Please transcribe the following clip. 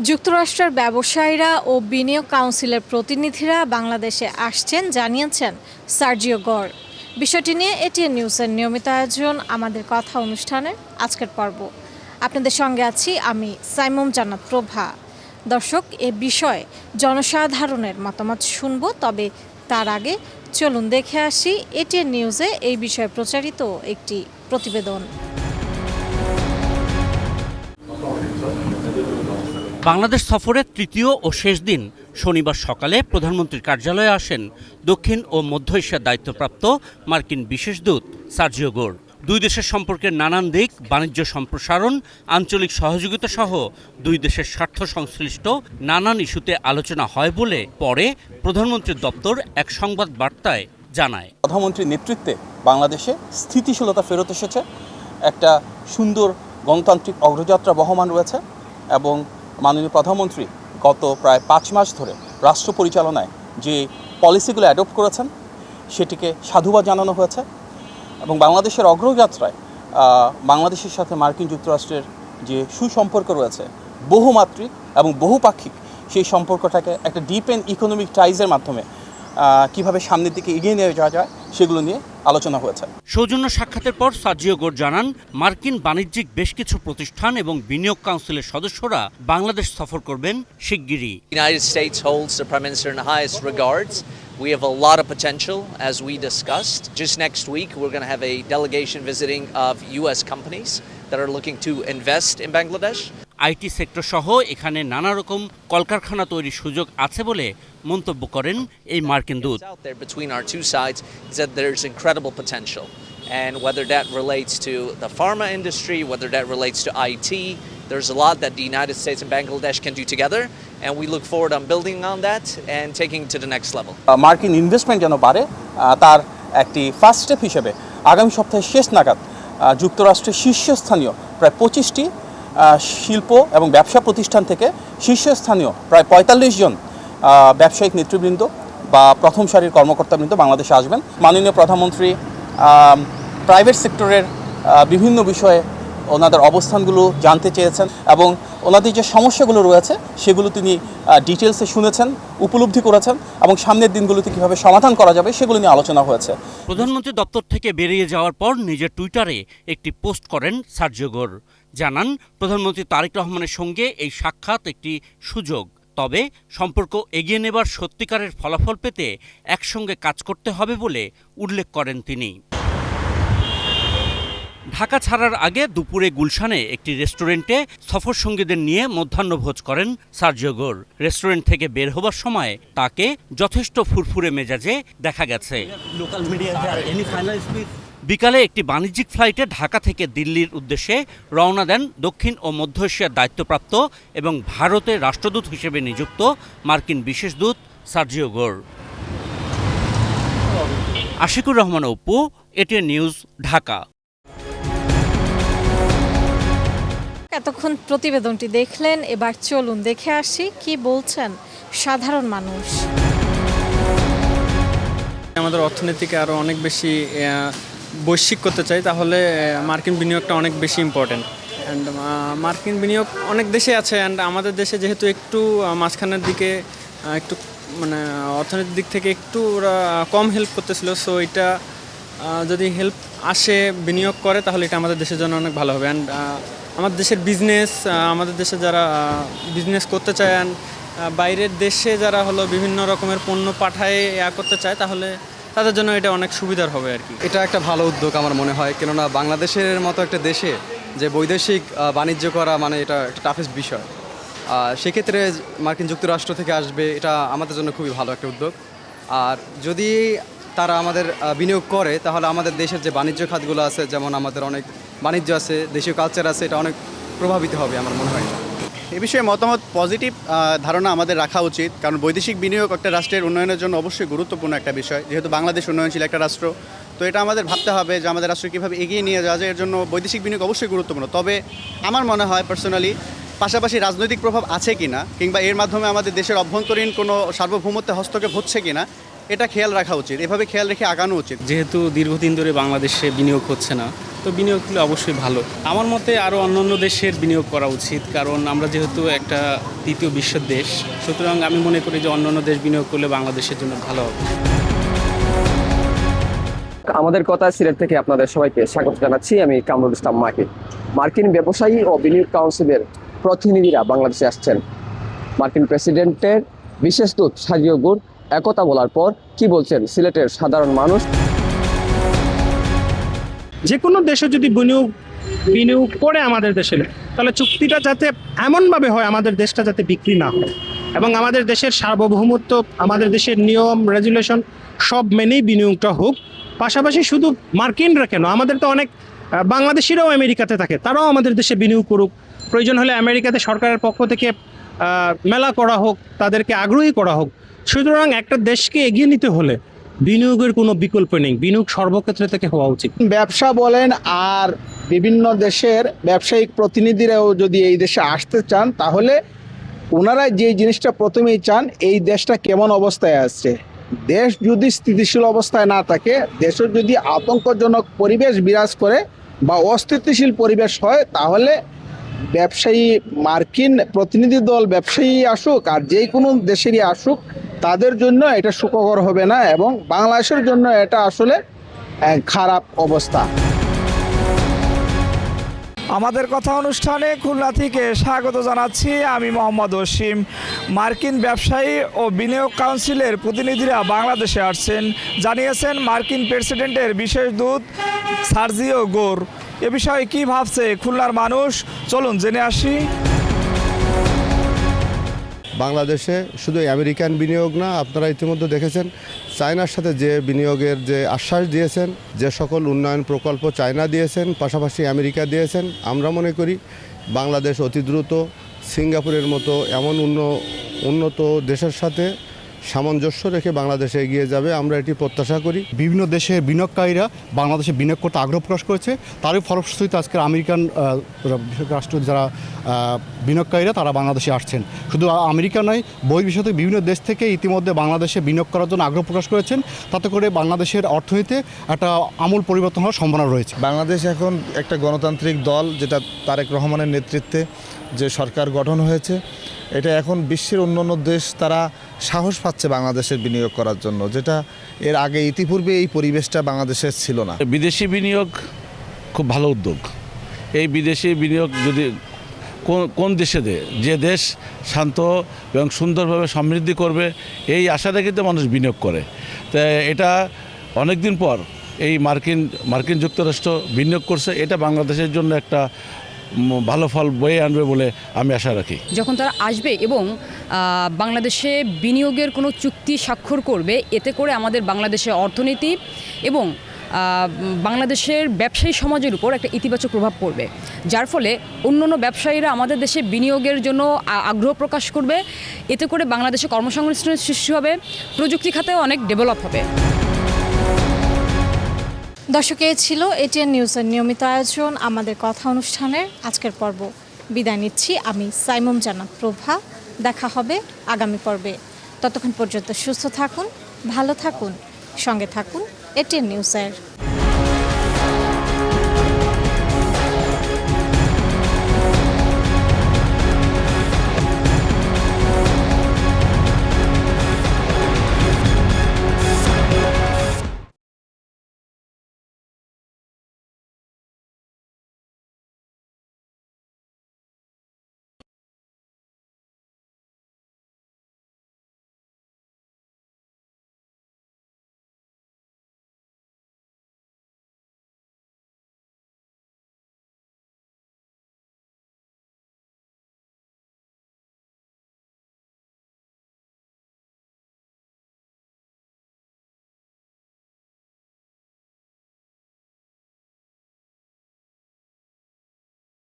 যুক্তরাষ্ট্রের ব্যবসায়ীরা ও বিনিয়োগ কাউন্সিলের প্রতিনিধিরা বাংলাদেশে আসছেন জানিয়েছেন সার্জিও গর। বিষয়টি নিয়ে এটিএন নিউজের নিয়মিত আয়োজন আমাদের কথা অনুষ্ঠানের আজকের পর্ব। আপনাদের সঙ্গে আছি আমি সাইমুম জান্নাত প্রভা। দর্শক, এ বিষয়ে জনসাধারণের মতামত শুনব, তবে তার আগে চলুন দেখে আসি এটিএন নিউজে এই বিষয়ে প্রচারিত একটি প্রতিবেদন। বাংলাদেশ সফরের তৃতীয় ও শেষ দিন শনিবার সকালে প্রধানমন্ত্রীর কার্যালয়ে আসেন দক্ষিণ ও মধ্য এশিয়ার দায়িত্বপ্রাপ্ত মার্কিন বিশেষ দূত সার্জিও গোর। দুই দেশের সম্পর্কের নানান দিক, বাণিজ্য সম্প্রসারণ, আঞ্চলিক সহযোগিতা সহ দুই দেশের স্বার্থ সংশ্লিষ্ট নানান ইস্যুতে আলোচনা হয় বলে পরে প্রধানমন্ত্রীর দপ্তর এক সংবাদ বার্তায় জানায়। প্রধানমন্ত্রীর নেতৃত্বে বাংলাদেশে স্থিতিশীলতা ফেরত এসেছে, একটা সুন্দর গণতান্ত্রিক অগ্রযাত্রা বহমান রয়েছে এবং মাননীয় প্রধানমন্ত্রী গত প্রায় 5 মাস ধরে রাষ্ট্র পরিচালনায় যে পলিসিগুলো অ্যাডপ্ট করেছেন সেটিকে সাধুবাদ জানানো হয়েছে এবং বাংলাদেশের অগ্রযাত্রায় বাংলাদেশের সাথে মার্কিন যুক্তরাষ্ট্রের যে সুসম্পর্ক রয়েছে বহুমাত্রিক এবং বহুপাক্ষিক, সেই সম্পর্কটাকে একটা ডিপ অ্যান্ড ইকোনমিক টাইজের মাধ্যমে কিভাবে সামনের দিকে এগিয়ে নিয়ে যাওয়া যায় সেগুলো নিয়ে আলোচনা হয়েছে। সৌজন্য সাক্ষাতের পর সার্জিও গোর জানান, মার্কিন বাণিজ্যিক বেশ কিছু প্রতিষ্ঠান এবং বিনিয়োগ কাউন্সিলের সদস্যরা বাংলাদেশ সফর করবেন শিগগিরই। United States holds the Prime Minister in the highest regards. We have a lot of potential, as we discussed. Just next week, we're going to have a delegation visiting of U.S. companies that are looking to invest in Bangladesh. IT sector সহ এখানে নানা রকম কলকারখানা তৈরির সুযোগ আছে বলে মন্তব্য করেন এই মার্কিন দূত। Between our two sides is that there's incredible potential, and whether that relates to the pharma industry, whether that relates to IT, there's a lot that the United States and Bangladesh can do together, and we look forward on building on that and taking it to the next level. মার্কিন investment যেন বাড়ে, তার একটি first step হিসেবে আগামী সপ্তাহের শেষ নাগাদ যুক্তরাষ্ট্রের শীর্ষস্থানীয় প্রায় 25টি শিল্প এবং ব্যবসা প্রতিষ্ঠান থেকে শীর্ষস্থানীয় প্রায় 45 জন ব্যবসায়িক নেতৃবৃন্দ বা প্রথম সারির কর্মকর্তাবৃন্দ বাংলাদেশে আসবেন। মাননীয় প্রধানমন্ত্রী প্রাইভেট সেক্টরের বিভিন্ন বিষয়ে ওনাদের অবস্থানগুলো জানতে চেয়েছেন এবং ওনাদের যে সমস্যাগুলো রয়েছে সেগুলো তিনি ডিটেলসে শুনেছেন, উপলব্ধি করেছেন এবং সামনের দিনগুলোতে কীভাবে সমাধান করা যাবে সেগুলো নিয়ে আলোচনা হয়েছে। প্রধানমন্ত্রী দপ্তর থেকে বেরিয়ে যাওয়ার পর নিজের টুইটারে একটি পোস্ট করেন সার্জিও গোর। জানান, প্রধানমন্ত্রী তারেক রহমানের সঙ্গে এই সাক্ষাৎ একটি সুযোগ, তবে সম্পর্ক এগিয়ে নেবার সত্যিকারের ফলাফল পেতে একসঙ্গে কাজ করতে হবে বলে উল্লেখ করেন তিনি। ঢাকা ছাড়ার আগে দুপুরে গুলশানে একটি রেস্টুরেন্টে সফর সঙ্গীদের নিয়ে মধ্যাহ্নভোজ করেন সার্জিও গোর। রেস্টুরেন্ট থেকে বের হবার সময় তাকে যথেষ্ট ফুরফুরে মেজাজে দেখা গেছে। বিকালে একটি বাণিজ্যিক ফ্লাইটে ঢাকা থেকে দিল্লির উদ্দেশ্যে রওনা দেন দক্ষিণ ও মধ্য এশিয়ার দায়িত্বপ্রাপ্ত এবং ভারতের রাষ্ট্রদূত হিসেবে নিযুক্ত মার্কিন বিশেষ দূত সার্জিও গোর। Ashikur Rahman Apu, ATN news, Dhaka. এতক্ষণ প্রতিবেদনটি দেখলেন, এবার চলুন দেখে আসি কি বলছেন সাধারণ মানুষ। আমাদের অর্থনীতিকে আরও অনেক বেশি বৈশ্বিক করতে চাই, তাহলে মার্কিন বিনিয়োগটা অনেক বেশি ইম্পর্টেন্ট। অ্যান্ড মার্কিন বিনিয়োগ অনেক দেশে আছে, অ্যান্ড আমাদের দেশে যেহেতু একটু মাঝখানের দিকে একটু মানে অর্থনীতির দিক থেকে একটু ওরা কম হেল্প করতেছিল, সো এটা যদি হেল্প আসে, বিনিয়োগ করে, তাহলে এটা আমাদের দেশের জন্য অনেক ভালো হবে। অ্যান্ড আমাদের দেশের বিজনেস, আমাদের দেশে যারা বিজনেস করতে চায়, অ্যান্ড বাইরের দেশে যারা হলো বিভিন্ন রকমের পণ্য পাঠায় করতে চায়, তাহলে তাদের জন্য এটা অনেক সুবিধার হবে আর কি। এটা একটা ভালো উদ্যোগ আমার মনে হয়, কেননা বাংলাদেশের মতো একটা দেশে যে বৈদেশিক বাণিজ্য করা মানে এটা একটা টাফেস্ট বিষয়। সেক্ষেত্রে মার্কিন যুক্তরাষ্ট্র থেকে আসবে, এটা আমাদের জন্য খুবই ভালো একটা উদ্যোগ। আর যদি তারা আমাদের বিনিয়োগ করে, তাহলে আমাদের দেশের যে বাণিজ্য খাতগুলো আছে, যেমন আমাদের অনেক বাণিজ্য আছে, দেশীয় কালচার আছে, এটা অনেক প্রভাবিত হবে আমার মনে হয়। এ বিষয়ে মতামত পজিটিভ ধারণা আমাদের রাখা উচিত, কারণ বৈদেশিক বিনিয়োগ একটা রাষ্ট্রের উন্নয়নের জন্য অবশ্যই গুরুত্বপূর্ণ একটা বিষয়। যেহেতু বাংলাদেশ উন্নয়নশীল একটা রাষ্ট্র, তো এটা আমাদের ভাবতে হবে যে আমাদের রাষ্ট্র কীভাবে এগিয়ে নিয়ে যাওয়া যায়, এর জন্য বৈদেশিক বিনিয়োগ অবশ্যই গুরুত্বপূর্ণ। তবে আমার মনে হয় পার্সোনালি পাশাপাশি রাজনৈতিক প্রভাব আছে কিনা, কিংবা এর মাধ্যমে আমাদের দেশের অভ্যন্তরীণ কোনো সার্বভৌমত্বে হস্তক্ষেপ হচ্ছে কিনা, এটা খেয়াল রাখা উচিত, এভাবে খেয়াল রেখে আগানো উচিত। যেহেতু দীর্ঘদিন ধরে বাংলাদেশে বিনিয়োগ হচ্ছে না, তো বিনিয়োগ হলে অবশ্যই ভালো। আমার মতে আরও অন্যান্য দেশের বিনিয়োগ করা উচিত, কারণ আমরা যেহেতু একটা তৃতীয় বিশ্বের দেশ, সুতরাং আমি মনে করি যে অন্যান্য দেশ বিনিয়োগ করলে বাংলাদেশের জন্য ভালো হবে। আমাদের কথা সিলেট থেকে আপনাদের সবাইকে স্বাগত জানাচ্ছি। আমি কামরুল ইসলাম মাকি। মার্কিন ব্যবসায়ী ও বিনিয়োগ কাউন্সিলের প্রতিনিধিরা বাংলাদেশে আসছেন। মার্কিন প্রেসিডেন্টের বিশেষ দূত সার্জিও গোর একথা বলার পর কি বলছেন সিলেটের সাধারণ মানুষ? যে কোনো দেশে যদি বিনিয়োগ করে আমাদের দেশে, তাহলে চুক্তিটা যাতে এমনভাবে হয় আমাদের দেশটা যাতে বিক্রি না হয়, এবং আমাদের দেশের সার্বভৌমত্ব, আমাদের দেশের নিয়ম রেগুলেশন সব মেনেই বিনিয়োগটা হোক। পাশাপাশি শুধু মার্কিনরা কেন, আমাদের তো অনেক বাংলাদেশিরাও আমেরিকাতে থাকে, তারাও আমাদের দেশে বিনিয়োগ করুক। প্রয়োজন হলে আমেরিকাতে সরকারের পক্ষ থেকে মেলা করা হোক, তাদেরকে আগ্রহী করা হোক। সুতরাং একটা দেশকে এগিয়ে নিতে হলে বিনিয়োগের কোনো বিকল্প নেই, বিনিয়োগ সর্বক্ষেত্রে থেকে হওয়া উচিত। ব্যবসা বলেন আর বিভিন্ন দেশের ব্যবসায়িক প্রতিনিধিরাও যদি এই দেশে আসতে চান, তাহলে ওনারা যে জিনিসটা প্রথমেই চান, এই দেশটা কেমন অবস্থায় আছে। দেশ যদি স্থিতিশীল অবস্থায় না থাকে, দেশের যদি আতঙ্কজনক পরিবেশ বিরাজ করে বা অস্থিতিশীল পরিবেশ হয়, তাহলে ব্যবসায়ী মার্কিন প্রতিনিধি দল ব্যবসায়ী আসুক আর যে কোনো দেশেরই আসুক, তাদের জন্য এটা সুখকর হবে না, এবং বাংলাদেশের জন্য এটা আসলে খারাপ অবস্থা। আমাদের কথা অনুষ্ঠানে খুলনা থেকে স্বাগত জানাচ্ছি আমি মোহাম্মদ ওসিম। মার্কিন ব্যবসায়ী ও বিনিয়োগ কাউন্সিলের প্রতিনিধিরা বাংলাদেশে আসছেন, জানিয়েছেন মার্কিন প্রেসিডেন্টের বিশেষ দূত সার্জিও গোর। এ বিষয়ে কী ভাবছে খুলনার মানুষ, চলুন জেনে আসি। বাংলাদেশে শুধু আমেরিকান বিনিয়োগ না, আপনারা ইতিমধ্যে দেখেছেন চায়নার সাথে যে বিনিয়োগের যে আশ্বাস দিয়েছেন, যে সকল উন্নয়ন প্রকল্প চায়না দিয়েছেন, পাশাপাশি আমেরিকা দিয়েছেন। আমরা মনে করি বাংলাদেশ অতি দ্রুত সিঙ্গাপুরের মতো এমন উন্নত দেশের সাথে সামঞ্জস্য রেখে বাংলাদেশে এগিয়ে যাবে, আমরা এটি প্রত্যাশা করি। বিভিন্ন দেশের বিনিয়োগকারীরা বাংলাদেশে বিনিয়োগ করতে আগ্রহ প্রকাশ করেছে, তারই ফলশ্রুতিতে আজকের আমেরিকান রাষ্ট্র যারা বিনিয়োগকারীরা তারা বাংলাদেশে আসছেন। শুধু আমেরিকা নয়, বহির্বিশ্ব থেকে বিভিন্ন দেশ থেকে ইতিমধ্যে বাংলাদেশে বিনিয়োগ করার জন্য আগ্রহ প্রকাশ করেছেন। তাতে করে বাংলাদেশের অর্থনীতিতে একটা আমূল পরিবর্তন হওয়ার সম্ভাবনা রয়েছে। বাংলাদেশ এখন একটা গণতান্ত্রিক দল, যেটা তারেক রহমানের নেতৃত্বে যে সরকার গঠন হয়েছে, এটা এখন বিশ্বের অন্যান্য দেশ তারা সাহস পাচ্ছে বাংলাদেশের বিনিয়োগ করার জন্য, যেটা এর আগে ইতিপূর্বে এই পরিবেশটা বাংলাদেশের ছিল না। বিদেশি বিনিয়োগ খুব ভালো উদ্যোগ। এই বিদেশি বিনিয়োগ যদি কোন দেশে দেয়, যে দেশ শান্ত এবং সুন্দরভাবে সমৃদ্ধি করবে, এই আশা রেখে তো মানুষ বিনিয়োগ করে। তো এটা অনেক দিন পর এই মার্কিন যুক্তরাষ্ট্র বিনিয়োগ করছে, এটা বাংলাদেশের জন্য একটা ভালো ফল বয়ে আনবে বলে আমি আশা রাখি। যখন তারা আসবে এবং বাংলাদেশে বিনিয়োগের কোনো চুক্তি স্বাক্ষর করবে, এতে করে আমাদের বাংলাদেশের অর্থনীতি এবং বাংলাদেশের ব্যবসায়ী সমাজের উপর একটা ইতিবাচক প্রভাব পড়বে, যার ফলে অন্যান্য ব্যবসায়ীরা আমাদের দেশে বিনিয়োগের জন্য আগ্রহ প্রকাশ করবে। এতে করে বাংলাদেশে কর্মসংস্থানের সৃষ্টি হবে, প্রযুক্তি খাতেও অনেক ডেভেলপ হবে। দর্শক, এই ছিল এটিএন নিউজের নিয়মিত আয়োজন আমাদের কথা অনুষ্ঠানের আজকের পর্ব। বিদায় নিচ্ছি আমি সাইমুম জান্নাত প্রভা। দেখা হবে আগামী পর্বে। ততক্ষণ পর্যন্ত সুস্থ থাকুন, ভালো থাকুন, সঙ্গে থাকুন এটিএন নিউজের।